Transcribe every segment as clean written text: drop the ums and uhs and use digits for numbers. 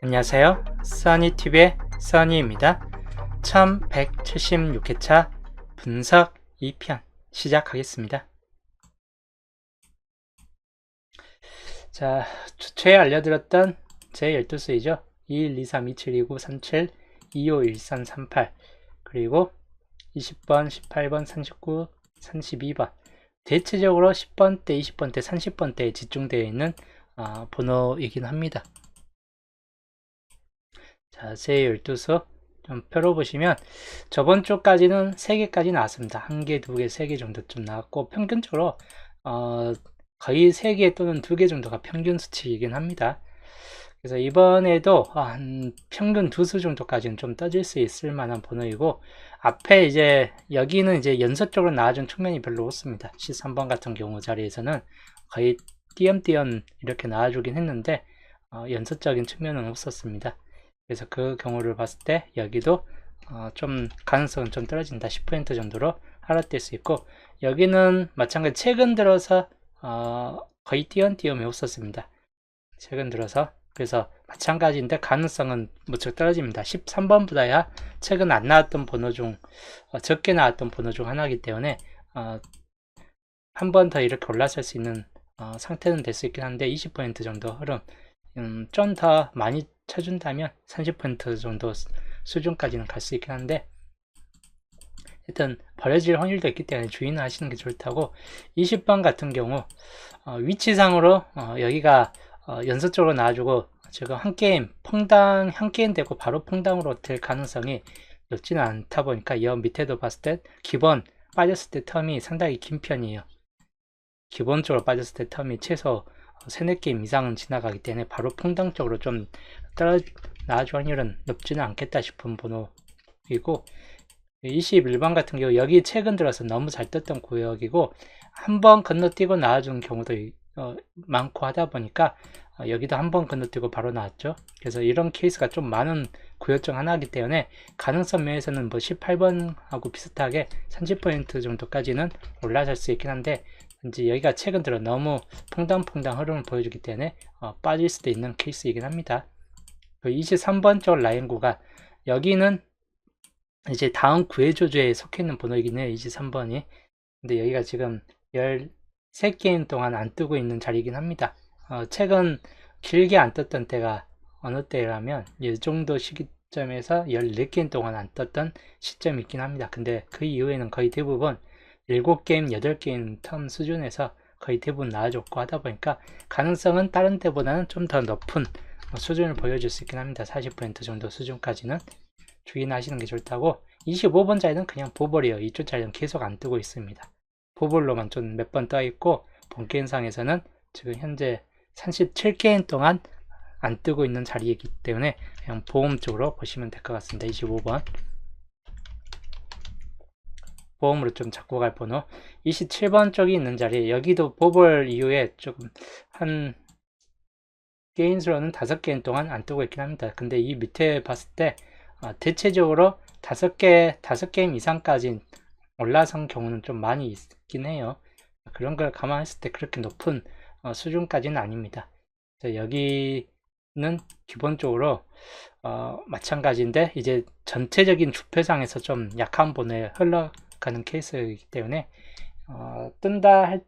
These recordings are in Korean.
안녕하세요. 써니TV의 써니입니다. 1176회차 분석 2편 시작하겠습니다. 자, 최에 알려드렸던 제 12수이죠. 21, 23, 27, 29, 37, 25, 13, 38 그리고 20번, 18번, 39, 32번 대체적으로 10번대, 20번대, 30번대에 집중되어 있는 번호이긴 합니다. 자, 제 12수 좀 표로 보시면 저번 주까지는 3개까지 나왔습니다. 1개, 2개, 3개 정도 좀 나왔고 평균적으로 거의 3개 또는 2개 정도가 평균 수치이긴 합니다. 그래서 이번에도 한 평균 2수 정도까지는 좀 떠질 수 있을 만한 번호이고 앞에 이제 여기는 이제 연속적으로 나와준 측면이 별로 없습니다. 13번 같은 경우 자리에서는 거의 띄엄띄엄 이렇게 나와주긴 했는데 연속적인 측면은 없었습니다. 그래서 그 경우를 봤을 때 여기도 좀 가능성은 좀 떨어진다. 10% 정도로 하락될 수 있고 여기는 마찬가지 최근 들어서 거의 띄엄띄엄이 없었습니다. 최근 들어서 그래서 마찬가지인데 가능성은 무척 떨어집니다. 13번보다야 최근 안 나왔던 번호 중 적게 나왔던 번호 중 하나이기 때문에 한 번 더 이렇게 올라설 수 있는 상태는 될 수 있긴 한데 20% 정도 흐름 좀 더 많이 쳐준다면 30% 정도 수준까지는 갈 수 있긴 한데 일단 버려질 확률도 있기 때문에 주의는 하시는 게 좋다고 20번 같은 경우 위치상으로 여기가 연속적으로 나와주고 지금 한 게임 퐁당 한 게임 되고 바로 퐁당으로 될 가능성이 높지는 않다 보니까 이 밑에도 봤을 때 기본 빠졌을 때 텀이 상당히 긴 편이에요. 기본적으로 빠졌을 때 텀이 최소 3-4게임 이상은 지나가기 때문에 바로 퐁당 쪽으로 좀 나아줄 확률은 높지는 않겠다 싶은 번호이고 21번 같은 경우 여기 최근 들어서 너무 잘 떴던 구역이고 한번 건너뛰고 나와준 경우도 많고 하다 보니까 여기도 한번 건너뛰고 바로 나왔죠. 그래서 이런 케이스가 좀 많은 구역 중 하나이기 때문에 가능성 면에서는 뭐 18번하고 비슷하게 30% 정도까지는 올라설 수 있긴 한데 이제 여기가 최근 들어 너무 퐁당퐁당 흐름을 보여주기 때문에 빠질 수도 있는 케이스이긴 합니다. 그 23번 쪽 라인 구간 여기는 이제 다음 구해조주에 속해 있는 번호이긴 해요. 23번이. 근데 여기가 지금 13게임 동안 안 뜨고 있는 자리이긴 합니다. 최근 길게 안 떴던 때가 어느 때라면 이 정도 시기점에서 14게임 동안 안 떴던 시점이 있긴 합니다. 근데 그 이후에는 거의 대부분 7게임, 8게임 텀 수준에서 거의 대부분 나와줬고 하다 보니까 가능성은 다른 때보다는 좀 더 높은 수준을 보여줄 수 있긴 합니다. 40% 정도 수준까지는 주의는 하시는 게 좋다고 25번 자리는 그냥 보벌이에요. 이쪽 자리는 계속 안 뜨고 있습니다. 보벌로만 좀 몇 번 떠 있고 본게임상에서는 지금 현재 37게임 동안 안 뜨고 있는 자리이기 때문에 그냥 보험 쪽으로 보시면 될 것 같습니다. 25번 보험으로 좀 잡고 갈 번호 27번 쪽이 있는 자리에 여기도 보벌 이후에 조금 한 게임수로는 5게임 동안 안 뜨고 있긴 합니다. 근데 이 밑에 봤을 때 대체적으로 5게임 이상까지 올라선 경우는 좀 많이 있긴 해요. 그런 걸 감안했을 때 그렇게 높은 수준까지는 아닙니다. 여기는 기본적으로 마찬가지인데 이제 전체적인 주표상에서 좀 약한 번호에 흘러가는 케이스이기 때문에 뜬다 할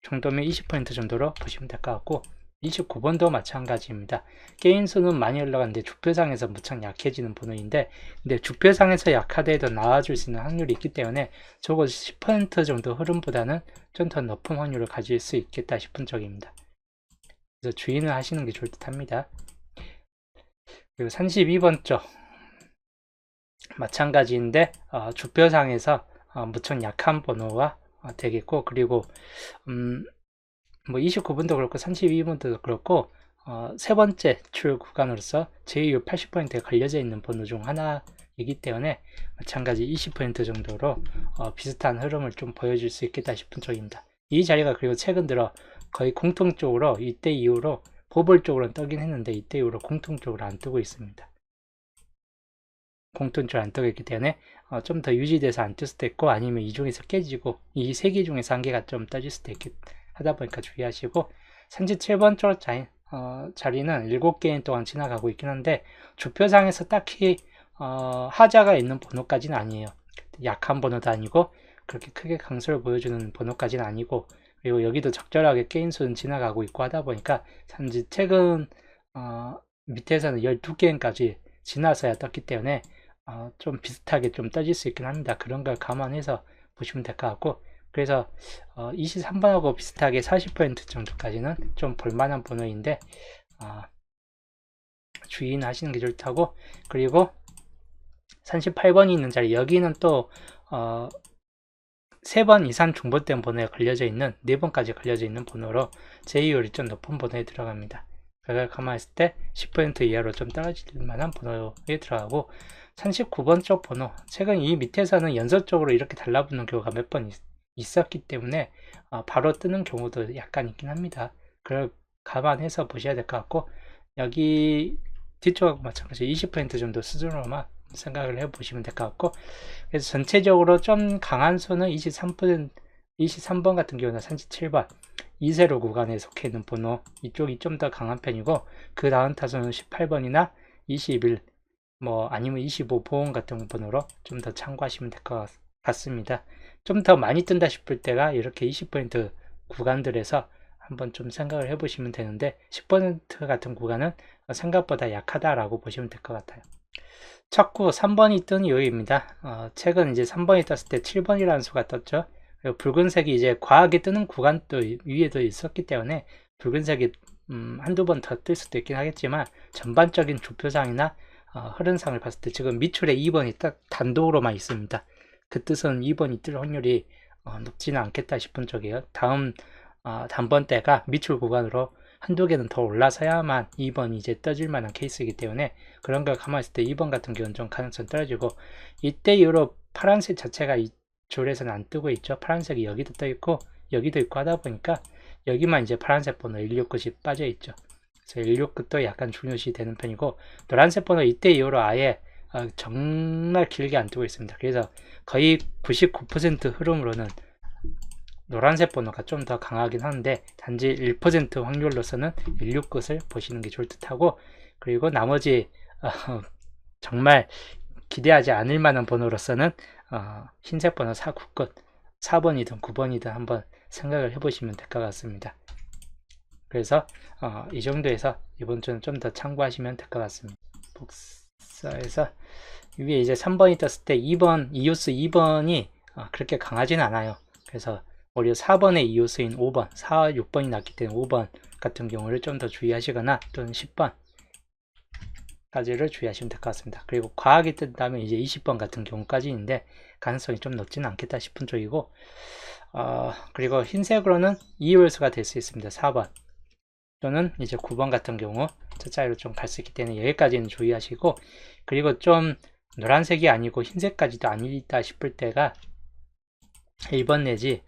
정도면 20% 정도로 보시면 될 것 같고 29번도 마찬가지입니다. 게임 수는 많이 올라가는데 주표상에서 무척 약해지는 번호인데 근데 주표상에서 약하더라도 나와줄 수 있는 확률이 있기 때문에 적어도 10% 정도 흐름보다는 좀 더 높은 확률을 가질 수 있겠다 싶은 쪽입니다. 그래서 주의는 하시는 게 좋을 듯 합니다. 그리고 32번 쪽 마찬가지인데 주표상에서 무척 약한 번호가 되겠고 그리고 뭐 29분도 그렇고 32분도 그렇고 세 번째 출 구간으로서 제휴 80%에 걸려져 있는 번호 중 하나이기 때문에 마찬가지 20% 정도로 비슷한 흐름을 좀 보여줄 수 있겠다 싶은 쪽입니다. 이 자리가 그리고 최근 들어 거의 공통적으로 이때 이후로 보벌 쪽으로는 뜨긴 했는데 이때 이후로 공통적으로 안 뜨고 있습니다. 공통적으로 안 뜨고 있기 때문에 좀 더 유지돼서 안 뜰 수도 있고 아니면 이 중에서 깨지고 이 세 개 중에서 한 개가 좀 떠질 수도 있겠 하다 보니까 주의하시고 37번 쪽 자리는 7개인 동안 지나가고 있긴 한데 주표상에서 딱히 하자가 있는 번호까지는 아니에요. 약한 번호도 아니고 그렇게 크게 강세를 보여주는 번호까지는 아니고, 그리고 여기도 적절하게 게임 수는 지나가고 있고 하다 보니까 단지 최근 밑에서는 12게임까지 지나서야 떴기 때문에 좀 비슷하게 좀 떠질 수 있긴 합니다. 그런 걸 감안해서 보시면 될 것 같고, 그래서 23번하고 비슷하게 40% 정도까지는 좀 볼만한 번호인데 주의는 하시는 게 좋다고. 그리고 38번이 있는 자리, 여기는 또 3번 이상 중복된 번호에 걸려져 있는, 4번까지 걸려져 있는 번호로 제이율이 좀 높은 번호에 들어갑니다. 그걸 감안했을 때 10% 이하로 좀 떨어질 만한 번호에 들어가고, 39번 쪽 번호, 최근 이 밑에서는 연속적으로 이렇게 달라붙는 경우가 몇 번 있었기 때문에 바로 뜨는 경우도 약간 있긴 합니다. 그걸 감안해서 보셔야 될 것 같고, 여기 뒤쪽하고 마찬가지 20% 정도 수준으로만 생각을 해보시면 될 것 같고, 그래서 전체적으로 좀 강한 수는 23번 같은 경우는 37번 2세로 구간에 속해 있는 번호, 이쪽이 좀 더 강한 편이고, 그 다음 타수는 18번이나 21, 뭐 아니면 25 보험 같은 번호로 좀 더 참고하시면 될 것 같습니다. 좀 더 많이 뜬다 싶을 때가 이렇게 20% 구간들에서 한번 좀 생각을 해보시면 되는데, 10% 같은 구간은 생각보다 약하다라고 보시면 될 것 같아요. 첫구 3번이 뜬 이유입니다. 최근 이제 3번이 떴을 때 7번이라는 수가 떴죠. 그리고 붉은색이 이제 과하게 뜨는 구간도 위에도 있었기 때문에 붉은색이 한두 번 더 뜰 수도 있긴 하겠지만, 전반적인 주표상이나 흐름상을 봤을 때 지금 밑줄에 2번이 딱 단독으로만 있습니다. 그 뜻은 2번이 뜰 확률이 높지는 않겠다 싶은 쪽이에요. 다음 단번대가 밑줄 구간으로 한두 개는 더 올라서야만 2번이 이제 떠질 만한 케이스이기 때문에, 그런 걸 감안했을 때 2번 같은 경우는 좀 가능성 떨어지고, 이때 이후로 파란색 자체가 이 줄에서는 안 뜨고 있죠. 파란색이 여기도 떠 있고 여기도 있고 하다 보니까 여기만 이제 파란색 번호 169이 빠져 있죠. 그래서 169도 약간 중요시 되는 편이고, 노란색 번호 이때 이후로 아예 정말 길게 안 뜨고 있습니다. 그래서 거의 99% 흐름으로는 노란색 번호가 좀 더 강하긴 하는데, 단지 1% 확률로서는 169을 보시는 게 좋을 듯 하고, 그리고 나머지 정말 기대하지 않을 만한 번호로서는 흰색 번호 499, 4번이든 9번이든 한번 생각을 해보시면 될 것 같습니다. 그래서 이 정도에서 이번 주는 좀 더 참고하시면 될 것 같습니다. 복사해서 위에 이제 3번이 떴을 때 2번, 이오스 2번이 그렇게 강하진 않아요. 그래서 오히려 4번의 이오스인 5번, 4, 6번이 났기 때문에 5번 같은 경우를 좀 더 주의하시거나, 또는 10번 까지를 주의하시면 될 것 같습니다. 그리고 과하게 뜬다면 이제 20번 같은 경우까지인데 가능성이 좀 높지는 않겠다 싶은 쪽이고, 그리고 흰색으로는 2홀수가 될 수 있습니다. 4번 또는 이제 9번 같은 경우 저 차이로 좀 갈 수 있기 때문에 여기까지는 주의하시고, 그리고 좀 노란색이 아니고 흰색까지도 아니다 싶을 때가 1번 내지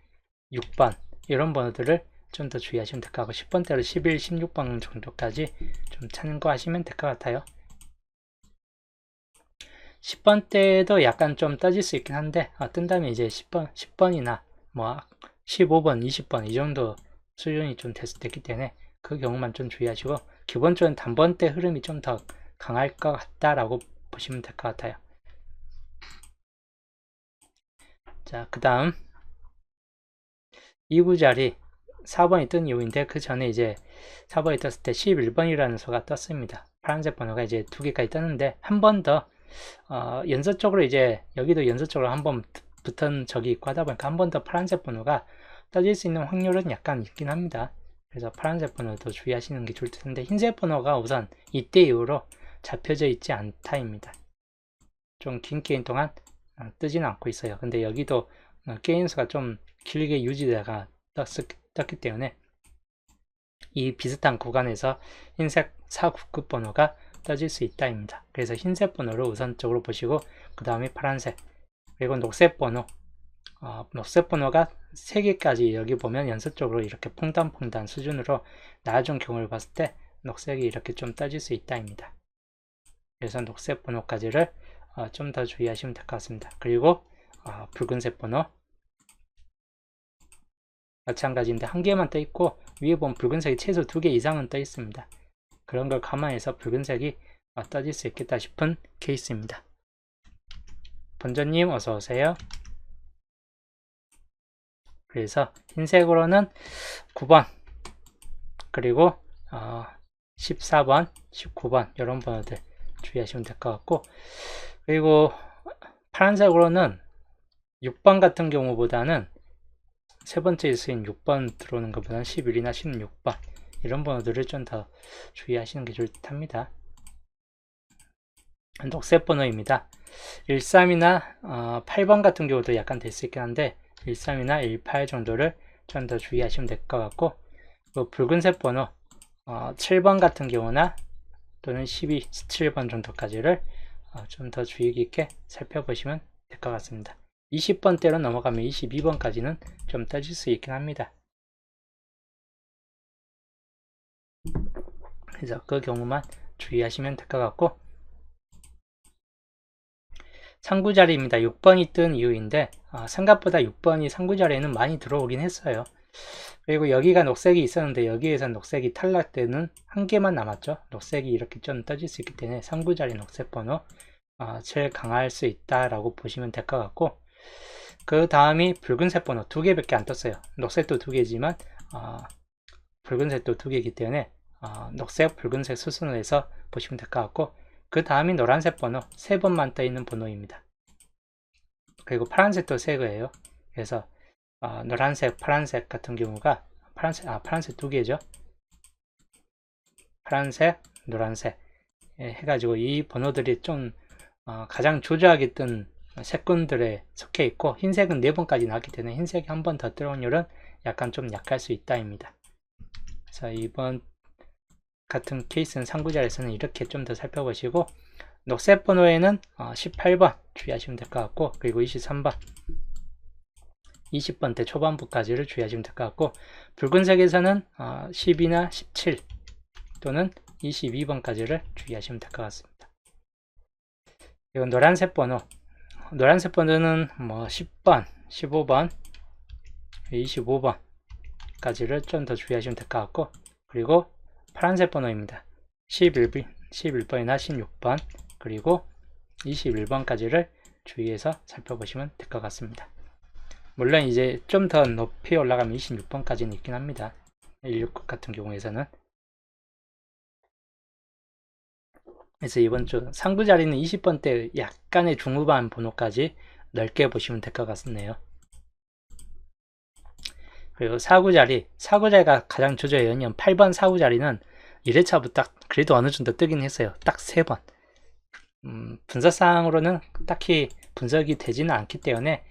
6번 이런 번호들을 좀 더 주의하시면 될 것 같고, 10번대로 11, 16번 정도까지 좀 참고하시면 될 것 같아요. 10번대도 약간 좀 떠질 수 있긴 한데, 뜬다면 이제 10번이나 뭐 15번, 20번 이 정도 수준이 좀 됐을 때 있기 때문에 그 경우만 좀 주의하시고, 기본적으로 단번대 흐름이 좀 더 강할 것 같다라고 보시면 될 것 같아요. 자, 그 다음 2구 자리 4번이 뜬 이유인데, 그 전에 이제 4번이 떴을 때 11번이라는 수가 떴습니다. 파란색 번호가 이제 2개까지 떴는데, 한 번 더 연속적으로 이제 여기도 연속적으로 한 번 붙은 적이 있고 하다 보니까 한 번 더 파란색 번호가 떠질 수 있는 확률은 약간 있긴 합니다. 그래서 파란색 번호도 주의하시는 게 좋을 텐데, 흰색 번호가 우선 이때 이후로 잡혀져 있지 않다입니다. 좀 긴 게임 동안 뜨지는 않고 있어요. 근데 여기도 게임 수가 좀 길게 유지되다가 떴기 때문에 이 비슷한 구간에서 흰색 499 번호가 떠질 수 있다입니다. 그래서 흰색 번호를 우선적으로 보시고, 그 다음에 파란색, 그리고 녹색 번호, 녹색 번호가 3개까지 여기 보면 연속적으로 이렇게 퐁당퐁당 수준으로 나아진 경우를 봤을 때 녹색이 이렇게 좀 떠질 수 있다입니다. 그래서 녹색 번호까지를 좀 더 주의하시면 될 것 같습니다. 그리고 붉은색 번호, 마찬가지인데 한 개만 떠 있고 위에 보면 붉은색이 최소 2개 이상은 떠 있습니다. 그런 걸 감안해서 붉은색이 떠질 수 있겠다 싶은 케이스입니다. 본전님 어서 오세요. 그래서 흰색으로는 9번 그리고 14번, 19번 이런 번호들 주의하시면 될 것 같고, 그리고 파란색으로는 6번 같은 경우보다는 세 번째에 쓰인 6번 들어오는 것보다는 11이나 16번 이런 번호들을 좀 더 주의하시는 게 좋을 듯 합니다. 녹색 번호입니다. 13이나 8번 같은 경우도 약간 될 수 있긴 한데 13이나 18 정도를 좀 더 주의하시면 될 것 같고, 그 붉은색 번호 7번 같은 경우나 또는 12, 17번 정도까지를 좀 더 주의 깊게 살펴보시면 될 것 같습니다. 20번대로 넘어가면 22번까지는 좀 떠질 수 있긴 합니다. 그래서 그 경우만 주의하시면 될 것 같고, 상구자리입니다. 6번이 뜬 이유인데 생각보다 6번이 상구자리에는 많이 들어오긴 했어요. 그리고 여기가 녹색이 있었는데 여기에서 녹색이 탈락되는 한 개만 남았죠. 녹색이 이렇게 좀 떠질 수 있기 때문에 상구자리 녹색 번호 제일 강할 수 있다라고 보시면 될 것 같고, 그 다음이 붉은색 번호 2개밖에 안 떴어요. 녹색도 2개지만 붉은색도 2개이기 때문에 녹색, 붉은색 수순을 해서 보시면 될 것 같고, 그 다음이 노란색 번호 3번만 떠 있는 번호입니다. 그리고 파란색도 3개예요. 그래서 노란색, 파란색 같은 경우가 파란색 2개죠. 파란색, 노란색 해가지고 이 번호들이 좀 가장 조저하게 뜬 색군들에 속해 있고, 흰색은 4번까지 나왔기 때문에 흰색이 한 번 더 들어온 율은 약간 좀 약할 수 있다입니다. 그래서 이번 같은 케이스는 상구자에서는 이렇게 좀 더 살펴보시고, 녹색 번호에는 18번 주의하시면 될 것 같고, 그리고 23번 20번대 초반부까지를 주의하시면 될 것 같고, 붉은색에서는 10이나 17 또는 22번까지를 주의하시면 될 것 같습니다. 이건 노란색 번호는 뭐 10번, 15번, 25번까지를 좀 더 주의하시면 될 것 같고, 그리고 파란색 번호입니다. 11번이나 16번 그리고 21번까지를 주의해서 살펴보시면 될 것 같습니다. 물론 이제 좀 더 높이 올라가면 26번까지는 있긴 합니다. 169 같은 경우에서는. 그래서 이번 주 상부 자리는 20번대 약간의 중후반 번호까지 넓게 보시면 될 것 같네요. 그리고 사구자리가 가장 조저해요. 8번 사구자리는 1회차부터 딱 그래도 어느 정도 뜨긴 했어요. 딱 3번. 분석상으로는 딱히 분석이 되지는 않기 때문에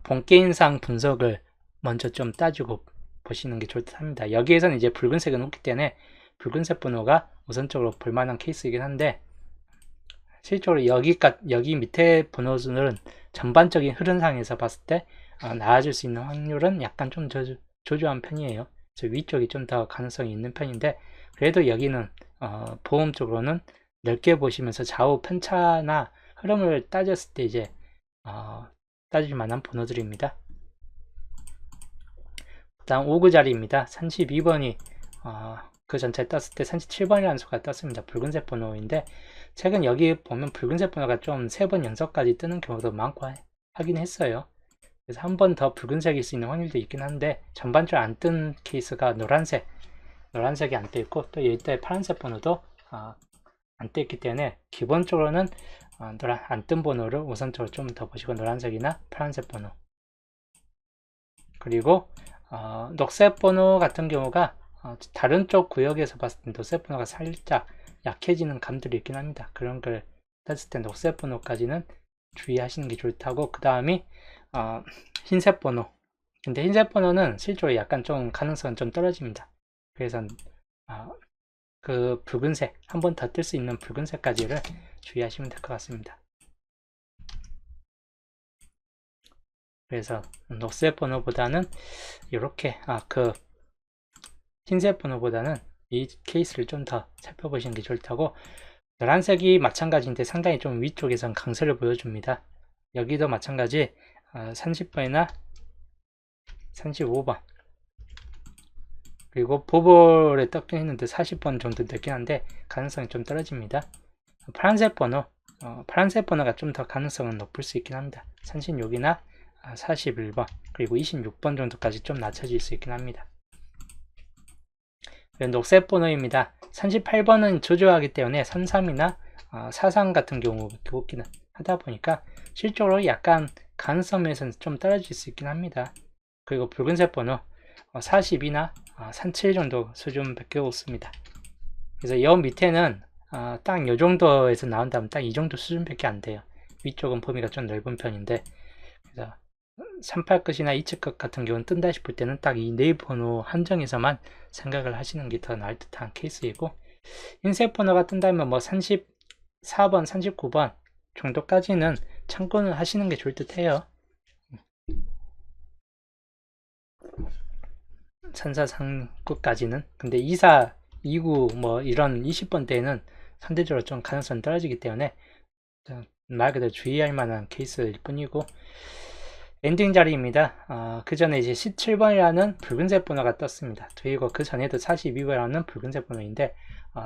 본게임상 분석을 먼저 좀 따지고 보시는 게 좋을 듯 합니다. 여기에서는 이제 붉은색은 없기 때문에 붉은색 번호가 우선적으로 볼만한 케이스이긴 한데, 실제로 여기 밑에 번호수는 전반적인 흐름상에서 봤을 때 나아질 수 있는 확률은 약간 좀 조조한 편이에요. 그래서 위쪽이 좀 더 가능성이 있는 편인데, 그래도 여기는 보험적으로는 넓게 보시면서 좌우 편차나 흐름을 따졌을 때 이제 따질 만한 번호들입니다. 다음 5구 자리입니다. 32번이 그 전체에 떴을 때 37번이라는 수가 떴습니다. 붉은색 번호인데, 최근 여기 보면 붉은색 번호가 좀 3번 연속까지 뜨는 경우도 많고 하긴 했어요. 그래서 한 번 더 붉은색일 수 있는 확률도 있긴 한데, 전반적으로 안 뜬 케이스가 노란색이 안 떠 있고, 또 여기다 파란색 번호도 안 떠 있기 때문에 기본적으로는 안 뜬 번호를 우선적으로 좀 더 보시고, 노란색이나 파란색 번호, 그리고 녹색 번호 같은 경우가 다른 쪽 구역에서 봤을 때 녹색 번호가 살짝 약해지는 감들이 있긴 합니다. 그런 걸 땄을 때 녹색 번호까지는 주의하시는 게 좋다고, 그 다음이 흰색 번호. 근데 흰색 번호는 실제로 약간 좀 가능성은 좀 떨어집니다. 그래서 그 붉은색, 한 번 더 뜰 수 있는 붉은색까지를 주의하시면 될 것 같습니다. 그래서 녹색 번호보다는 이렇게 그 흰색 번호보다는 이 케이스를 좀 더 살펴보시는 게 좋다고, 노란색이 마찬가지인데 상당히 좀 위쪽에선 강세를 보여줍니다. 여기도 마찬가지 30번이나 35번 그리고 보볼에 떴긴 했는데 40번 정도 됐긴 한데 가능성이 좀 떨어집니다. 파란색 번호가 좀 더 가능성은 높을 수 있긴 합니다. 36이나 41번 그리고 26번 정도까지 좀 낮춰질 수 있긴 합니다. 녹색 번호입니다. 38번은 조조하기 때문에 33이나 43 같은 경우 뽑기는 하다 보니까 실적으로 약간 가능성 면에서는 좀 떨어질 수 있긴 합니다. 그리고 붉은색 번호 40이나 37 정도 수준밖에 없습니다. 그래서 이 밑에는 딱 이 정도에서 나온다면 딱 이 정도 수준밖에 안 돼요. 위쪽은 범위가 좀 넓은 편인데 그래서 38 끝이나 2층 끝 같은 경우는 뜬다 싶을 때는 딱 이 네 번호 한정에서만 생각을 하시는 게 더 나을 듯한 케이스이고 흰색 번호가 뜬다면 뭐 34번, 39번 정도까지는 참고는 하시는 게 좋을 듯 해요. 3439까지는 근데 24, 29 뭐 이런 20번대에는 상대적으로 좀 가능성이 떨어지기 때문에 말 그대로 주의할 만한 케이스일 뿐이고 엔딩 자리입니다. 그 전에 이제 17번이라는 붉은색 번호가 떴습니다. 그리고 그 전에도 42번이라는 붉은색 번호인데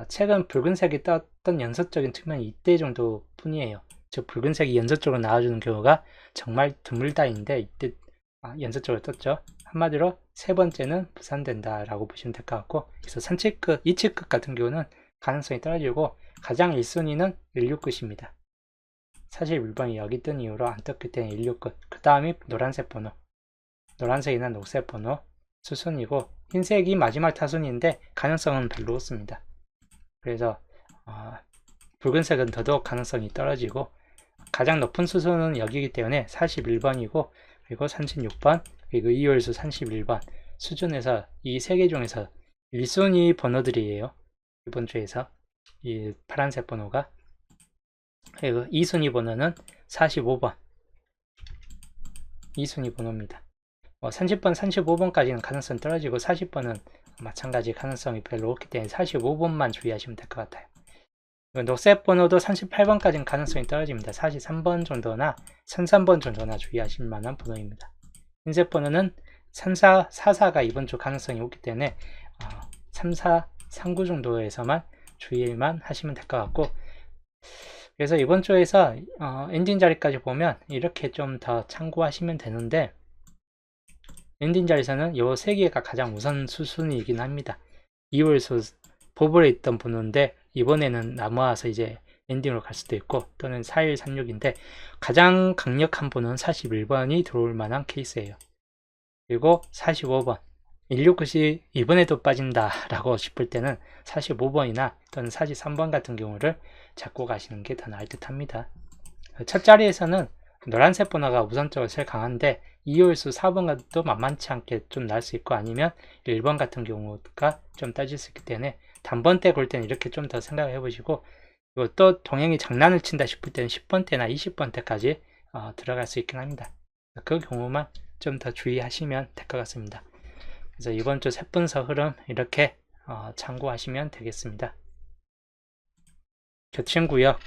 최근 붉은색이 떴던 연속적인 측면이 이때 정도 뿐이에요. 즉 붉은색이 연속적으로 나와주는 경우가 정말 드물다인데 이때 연속적으로 떴죠. 한마디로 세 번째는 부산된다 라고 보시면 될 것 같고 그래서 3층끝, 2층끝 같은 경우는 가능성이 떨어지고 가장 1순위는 16끝입니다. 41번이 여기 뜬 이후로 안 떴기 때문에 16끝 그 다음이 노란색 번호 노란색이나 녹색 번호 수순이고 흰색이 마지막 타순인데 가능성은 별로 없습니다. 그래서 붉은색은 더더욱 가능성이 떨어지고 가장 높은 수순은 여기이기 때문에 41번이고 그리고 36번 그리고 이월수 31번 수준에서 이 세 개 중에서 1순위 번호들이에요. 이번 주에서 이 파란색 번호가 그리고 2순위 번호는 45번 2순위 번호입니다. 30번, 35번까지는 가능성이 떨어지고 40번은 마찬가지 가능성이 별로 없기 때문에 45번만 주의하시면 될 것 같아요. 녹색 번호도 38번까지는 가능성이 떨어집니다. 43번 정도나 33번 정도나 주의하실 만한 번호입니다. 흰색 번호는 34, 44가 이번 주 가능성이 없기 때문에 34, 39 정도에서만 주의만 하시면 될 것 같고 그래서 이번 주에서 엔딩 자리까지 보면 이렇게 좀 더 참고하시면 되는데 엔딩 자리에서는 이 세 개가 가장 우선 수순이긴 합니다. 2월수 보볼에 있던 번호인데 이번에는 남아서 이제 엔딩으로 갈 수도 있고 또는 4136인데 가장 강력한 번호는 41번이 들어올 만한 케이스예요. 그리고 45번 169시 이번에도 빠진다 라고 싶을 때는 45번이나 또는 43번 같은 경우를 잡고 가시는 게 더 나을 듯 합니다. 첫 자리에서는 노란색 번호가 우선적으로 제일 강한데 2월수 4번과도 만만치 않게 좀 날 수 있고 아니면 1번 같은 경우가 좀 따질 수 있기 때문에 단번대 골 때는 이렇게 좀 더 생각을 해보시고 그리고 또 동행이 장난을 친다 싶을 때는 10번대나 20번대까지 들어갈 수 있긴 합니다. 그 경우만 좀 더 주의하시면 될 것 같습니다. 그래서 이번 주 세분서 흐름 이렇게 참고하시면 되겠습니다. 교친구역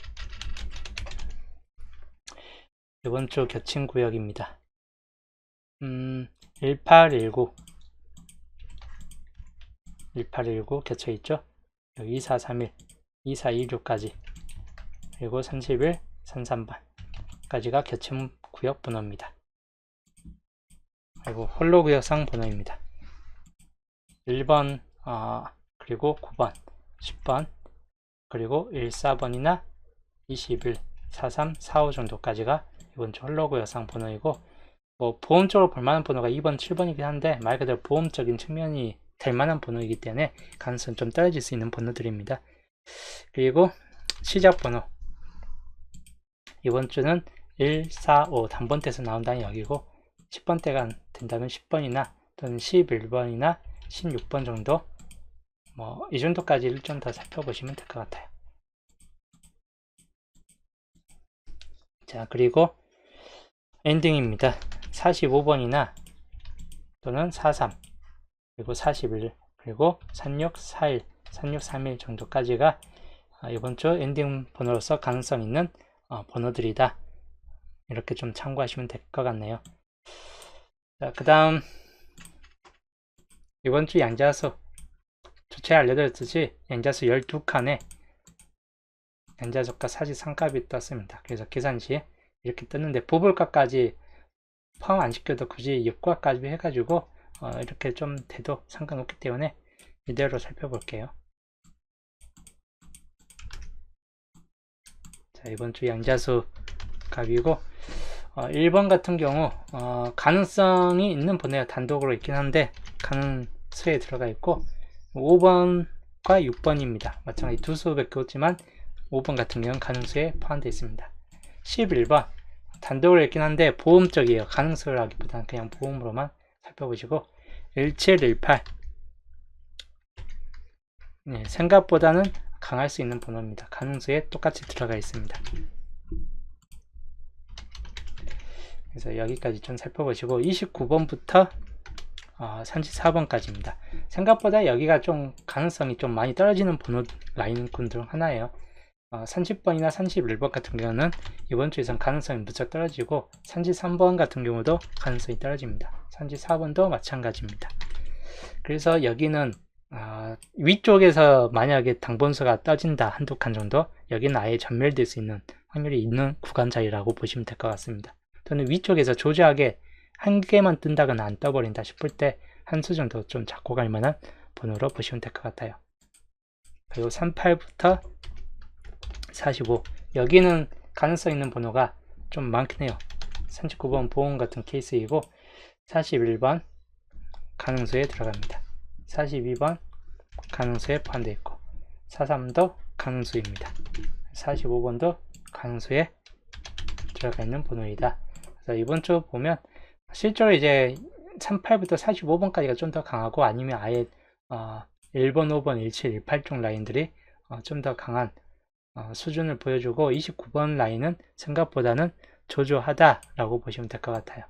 이번 주 교친구역입니다. 1819 겹쳐있죠. 2431 2426까지 그리고 31 33번까지가 교친구역 번호입니다. 그리고 홀로구역상 번호입니다. 1번 그리고 9번 10번 그리고 14번이나 21 43 45 정도까지가 이번 주 홀로구역상 번호이고 뭐 보험적으로 볼만한 번호가 2번 7번이긴 한데 말 그대로 보험적인 측면이 될 만한 번호이기 때문에 가능성이 좀 떨어질 수 있는 번호들입니다. 그리고 시작 번호 이번 주는 1, 4, 5 단번대에서 나온다는 여기고 10번대가 된다면 10번이나 또는 11번이나 16번 정도 뭐 이 정도까지를 좀 더 살펴보시면 될 것 같아요. 자 그리고 엔딩입니다. 45번이나 또는 43 그리고 41 그리고 36, 41, 36, 31 정도까지가 이번 주 엔딩 번호로서 가능성 있는 번호들이다. 이렇게 좀 참고하시면 될 것 같네요. 자, 그 다음 이번 주 양자수 주체 알려드렸듯이 양자수 12칸에 양자수값 사지상값이 떴습니다. 그래서 계산 시에 이렇게 떴는데 부불값까지 포함 안 시켜도 굳이 역과까지 해가지고 이렇게 좀 돼도 상관없기 때문에 이대로 살펴볼게요. 자, 이번 주 양자수 값이고 1번 같은 경우 가능성이 있는 번호가 단독으로 있긴 한데 가능수에 들어가 있고 5번과 6번입니다. 마찬가지 두 수밖에 없지만 5번 같은 경우는 가능수에 포함되어 있습니다. 11번 단독으로 있긴 한데 보험적이에요. 가능수를 하기보다는 그냥 보험으로만 살펴보시고 1718 네, 생각보다는 강할 수 있는 번호입니다. 가능수에 똑같이 들어가 있습니다. 그래서 여기까지 좀 살펴보시고 29번부터 34번까지입니다. 생각보다 여기가 좀 가능성이 좀 많이 떨어지는 번호 라인군 중 하나예요. 30번이나 31번 같은 경우는 이번 주에선 가능성이 무척 떨어지고 33번 같은 경우도 가능성이 떨어집니다. 34번도 마찬가지입니다. 그래서 여기는 위쪽에서 만약에 당번수가 떠진다 한두 칸 정도, 여기는 아예 전멸될 수 있는 확률이 있는 구간 자리라고 보시면 될 것 같습니다. 또는 위쪽에서 조저하게 한 개만 뜬다거나 안 떠버린다 싶을 때 한 수 정도 좀 잡고 갈 만한 번호로 보시면 될 것 같아요. 그리고 38부터 45 여기는 가능성 있는 번호가 좀 많긴 해요. 39번 보험 같은 케이스이고 41번 가능수에 들어갑니다. 42번 가능수에 포함되어 있고 43도 가능수입니다. 45번도 가능수에 들어가 있는 번호이다. 그래서 이번 주 보면 실제로 이제 38부터 45번까지가 좀 더 강하고 아니면 아예 1번, 5번, 17, 18 쪽 라인들이 좀 더 강한 수준을 보여주고 29번 라인은 생각보다는 조조하다라고 보시면 될 것 같아요.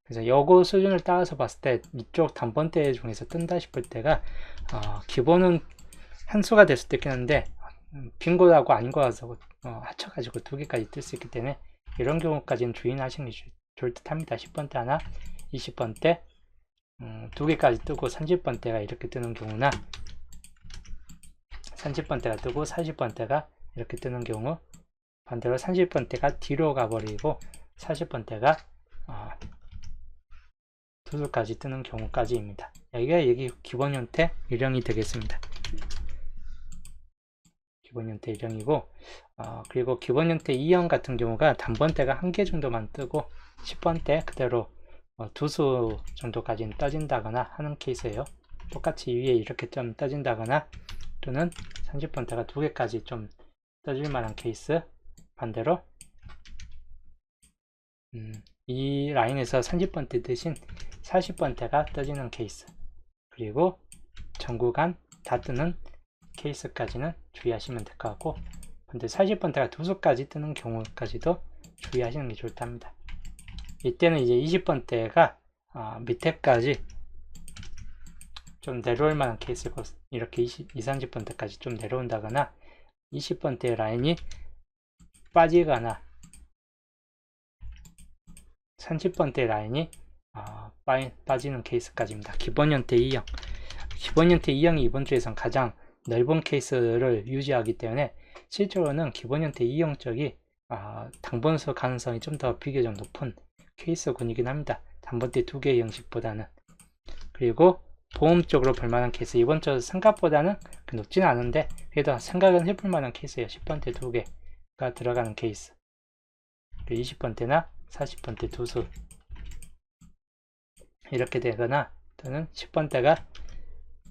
그래서 요거 수준을 따라서 봤을 때 이쪽 단번대 중에서 뜬다 싶을 때가 기본은 한 수가 될 수도 있긴 한데 빈 거하고 아닌 거라서 합쳐가지고 두 개까지 뜰 수 있기 때문에 이런 경우까지는 주의하시는 게 좋을 듯 합니다. 10번대 하나, 20번대 두 개까지 뜨고 30번대가 이렇게 뜨는 경우나 30번대가 뜨고 40번대가 이렇게 뜨는 경우, 반대로 30번대가 뒤로 가버리고 40번대가 두 수까지 뜨는 경우까지입니다. 여기 기본 형태 유령이 되겠습니다. 기본 형태 유령이고 그리고 기본 형태 2형 같은 경우가 단번대가 한 개 정도만 뜨고 10번대 그대로 두 수 정도까지는 떠진다거나 하는 케이스예요. 똑같이 위에 이렇게 좀 떠진다거나 또는 30번대가 두 개까지 좀 떠줄 만한 케이스, 반대로 이 라인에서 30번대 대신 40번대가 떠지는 케이스, 그리고 전구간 다 뜨는 케이스까지는 주의하시면 될 것 같고, 근데 40번대가 두 수까지 뜨는 경우까지도 주의하시는 게 좋답니다. 이때는 이제 20번대가 밑에까지 좀 내려올 만한 케이스고, 이렇게 30번대까지 좀 내려온다거나 20번대 라인이 빠지거나 30번대 라인이 빠지는 케이스까지입니다. 기본 형태 2형. 기본 형태 2형이 이번 주에선 가장 넓은 케이스를 유지하기 때문에 실제로는 기본 형태 2형 쪽이 당번수 가능성이 좀 더 비교적 높은 케이스군이긴 합니다. 단번대 두 개의 형식보다는. 그리고 보험 쪽으로 볼만한 케이스, 이번 주 생각보다는 높지는 않은데 그래도 생각은 해볼 만한 케이스예요. 10번대 두 개가 들어가는 케이스, 20번대나 40번대 두 수 이렇게 되거나, 또는 10번대가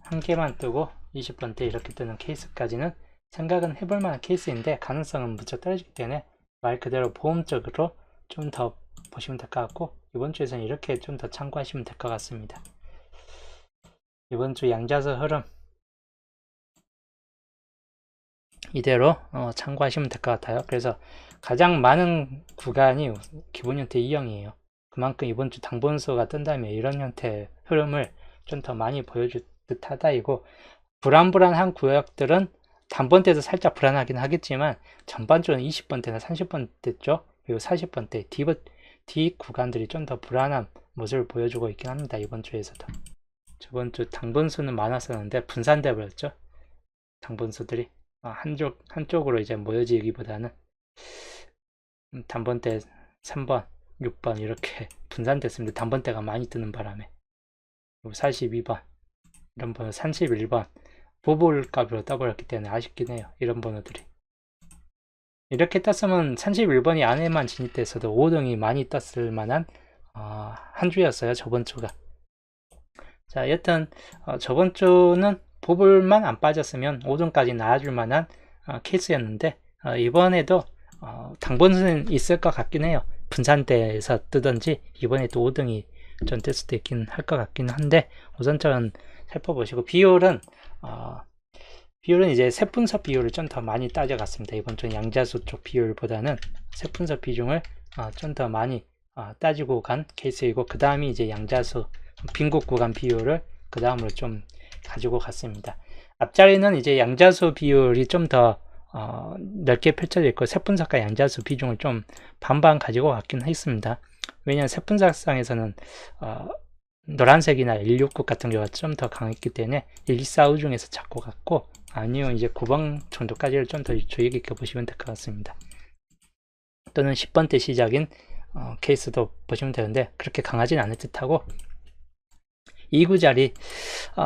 한 개만 뜨고 20번대 이렇게 뜨는 케이스까지는 생각은 해볼 만한 케이스인데 가능성은 무척 떨어지기 때문에 말 그대로 보험적으로 좀 더 보시면 될 것 같고, 이번 주에서는 이렇게 좀 더 참고하시면 될 것 같습니다. 이번 주 양자수 흐름 이대로 참고하시면 될 것 같아요. 그래서 가장 많은 구간이 기본 형태 2형이에요. 그만큼 이번 주 당번수가 뜬다면 이런 형태의 흐름을 좀 더 많이 보여줄 듯 하다이고, 불안한 구역들은 단번대도 살짝 불안하긴 하겠지만 전반적으로 20번대나 30번대 쪽 그리고 40번대 뒤 구간들이 좀 더 불안한 모습을 보여주고 있긴 합니다. 이번 주에서도. 저번 주 당분수는 많았었는데 분산돼 버렸죠. 당분수들이 한쪽으로 이제 모여지기보다는 단번대 3번, 6번 이렇게 분산됐습니다. 단번대가 많이 뜨는 바람에 42번 이런 번호, 31번 보볼값으로 떠버렸기 때문에 아쉽긴 해요. 이런 번호들이 이렇게 떴으면 31번이 안에만 진입돼서도 5등이 많이 떴을 만한 한 주였어요. 저번 주가. 자, 여튼 저번 주는 보볼만 안 빠졌으면 5등까지 나아줄 만한 케이스였는데 이번에도 당분수는 있을 것 같긴 해요. 분산대에서 뜨든지 이번에 또 5등이 전 뜰 수도 있긴 할 것 같긴 한데 우선 전 살펴보시고 비율은 이제 세분석 비율을 좀 더 많이 따져갔습니다. 이번 주 양자수 쪽 비율보다는 세분석 비중을 좀 더 많이 따지고 간 케이스이고 그 다음이 이제 양자수 빈국 구간 비율을 그 다음으로 좀 가지고 갔습니다. 앞자리는 이제 양자수 비율이 좀 더 넓게 펼쳐져 있고 세분석과 양자수 비중을 좀 반반 가지고 갔긴 했습니다. 왜냐하면 세분석상에서는 노란색이나 169 같은 경우가 좀 더 강했기 때문에 145 중에서 잡고 갔고 아니면 이제 9번 정도까지를 좀 더 주의 깊게 보시면 될 것 같습니다. 또는 10번대 시작인 케이스도 보시면 되는데 그렇게 강하진 않을 듯하고 2구자리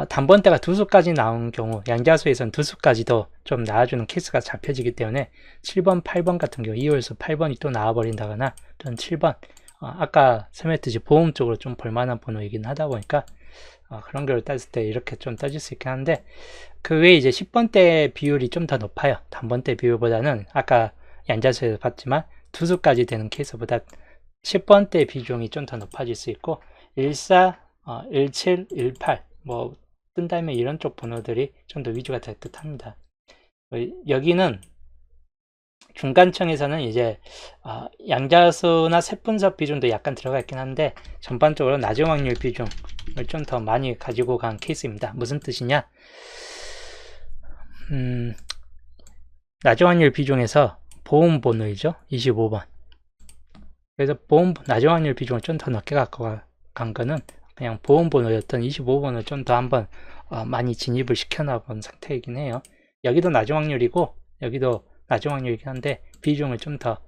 단번대가 2수까지 나온 경우 양자수에선 2수까지도 좀 나와주는 케이스가 잡혀지기 때문에 7번, 8번 같은 경우 2월수 8번이 또 나와버린다거나 또는 7번 아까 설명했듯이 보험 쪽으로 좀 볼만한 번호이긴 하다 보니까 그런 걸 따질 때 이렇게 좀 따질 수 있긴 한데 그 외에 이제 10번대 비율이 좀 더 높아요. 단번대 비율보다는 아까 양자수에서 봤지만 2수까지 되는 케이스보다 10번대 비중이 좀 더 높아질 수 있고 14, 17, 18 뭐 뜬다면 이런 쪽 번호들이 좀 더 위주가 될 듯 합니다. 여기는 중간층에서는 이제 양자수나 세분석 비중도 약간 들어가 있긴 한데 전반적으로 낮은 확률 비중을 좀 더 많이 가지고 간 케이스입니다. 무슨 뜻이냐? 낮은 확률 비중에서 보험 번호이죠. 25번. 그래서 낮은 확률 비중을 좀 더 높게 갖고 간 거는 그냥 보험 번호였던 25번을 좀 더 한번 많이 진입을 시켜놔 본 상태이긴 해요. 여기도 낮은 확률이고 여기도 낮은 확률이긴 한데 비중을 좀 더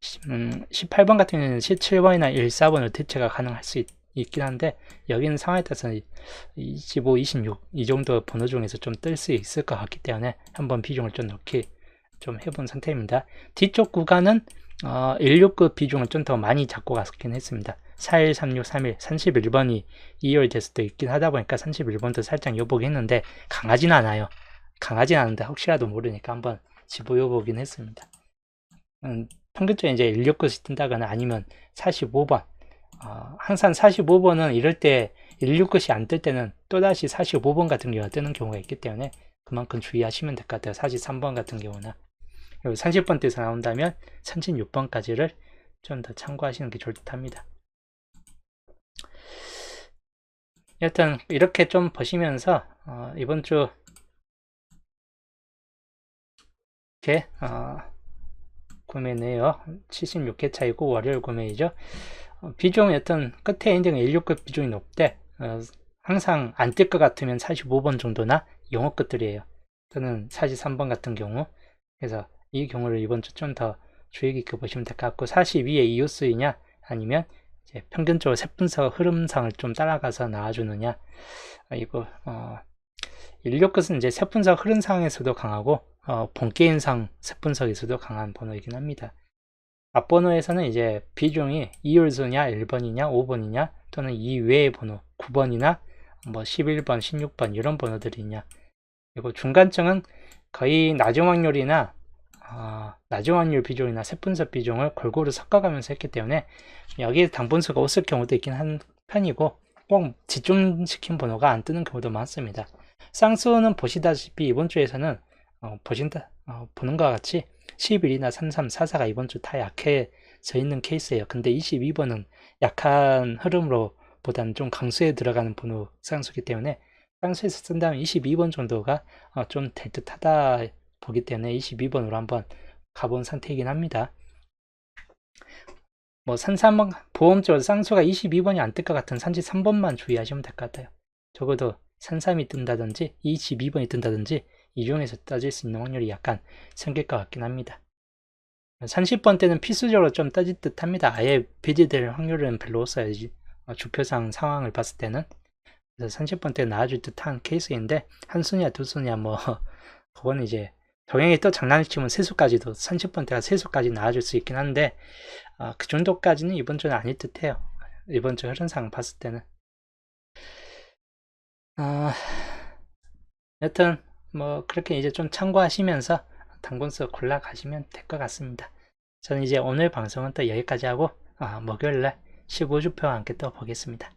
18번 같은 경우는 17번이나 14번으로 대체가 가능할 수 있긴 한데 여기는 상황에 따라서 25, 26 이 정도 번호 중에서 좀 뜰 수 있을 것 같기 때문에 한번 비중을 좀 넣기 좀 해본 상태입니다. 뒤쪽 구간은 169 비중을 좀 더 많이 잡고 갔긴 했습니다. 41, 36, 31, 31번이 2월 됐을 때 있긴 하다 보니까 31번도 살짝 여보긴 했는데 강하진 않아요. 강하진 않은데 혹시라도 모르니까 한번 집어여보긴 했습니다. 평균적으로 이제 169씩 뜬다거나 아니면 45번 항상 45번은 이럴 때 169씩 안 뜰 때는 또다시 45번 같은 경우가 뜨는 경우가 있기 때문에 그만큼 주의하시면 될 것 같아요. 43번 같은 경우는 30번대에서 나온다면 36번까지를 좀 더 참고하시는 게 좋을 듯 합니다. 여튼 이렇게 좀 보시면서 이번 주 이렇게 구매 내역 76회 차이고 월요일 구매이죠. 비중 여튼 끝에 엔딩 169 비중이 높대 항상 안 뜰 것 같으면 45번 정도나 영어 끝들이에요. 또는 43번 같은 경우 그래서 이 경우를 이번 주 좀 더 주의 깊게 보시면 될 것 같고 42의 이웃수이냐 아니면 이제 평균적으로 세분석 흐름상을 좀 따라가서 나와주느냐 이거 169은 이제 세분석 흐름상에서도 강하고 본게임상 세분석에서도 강한 번호이긴 합니다. 앞번호에서는 이제 비중이 2월수냐 1번이냐 5번이냐 또는 이 외의 번호 9번이나 뭐 11번 16번 이런 번호들이 있냐 그리고 중간층은 거의 낮은 확률이나 낮은 확률 비중이나 세분석 비중을 골고루 섞어가면서 했기 때문에 여기에 당분수가 없을 경우도 있긴 한 편이고 꼭 집중시킨 번호가 안 뜨는 경우도 많습니다. 쌍수는 보시다시피 이번 주에서는 보는 것과 같이 11이나 33, 44가 이번 주 다 약해져 있는 케이스예요. 근데 22번은 약한 흐름으로 보다는 좀 강수에 들어가는 번호 쌍수기 때문에 쌍수에서 쓴다면 22번 정도가 좀 될 듯하다 보기 때문에 22번으로 한번 가본 상태이긴 합니다. 뭐 33번 보험적으로 쌍수가 22번이 안 뜰 것 같은 33번만 주의하시면 될 것 같아요. 적어도 33이 뜬다든지 22번이 뜬다든지 이 중에서 따질 수 있는 확률이 약간 생길 것 같긴 합니다. 30번 때는 필수적으로 좀 따질 듯 합니다. 아예 배제될 확률은 별로 없어요. 주표상 상황을 봤을 때는. 그래서 30번 때 나와줄 듯한 케이스인데, 한 수냐 두 수냐 뭐 그거는 이제 동행이 또 장난을 치면 세수까지도 30번 때가 세수까지 나와줄 수 있긴 한데, 그 정도까지는 이번 주는 아닐 듯해요. 이번 주 흐름상 봤을 때는. 여튼 뭐 그렇게 이제 좀 참고하시면서 당분수 골라 가시면 될 것 같습니다. 저는 이제 오늘 방송은 또 여기까지 하고 목요일날 15주표와 함께 또 보겠습니다.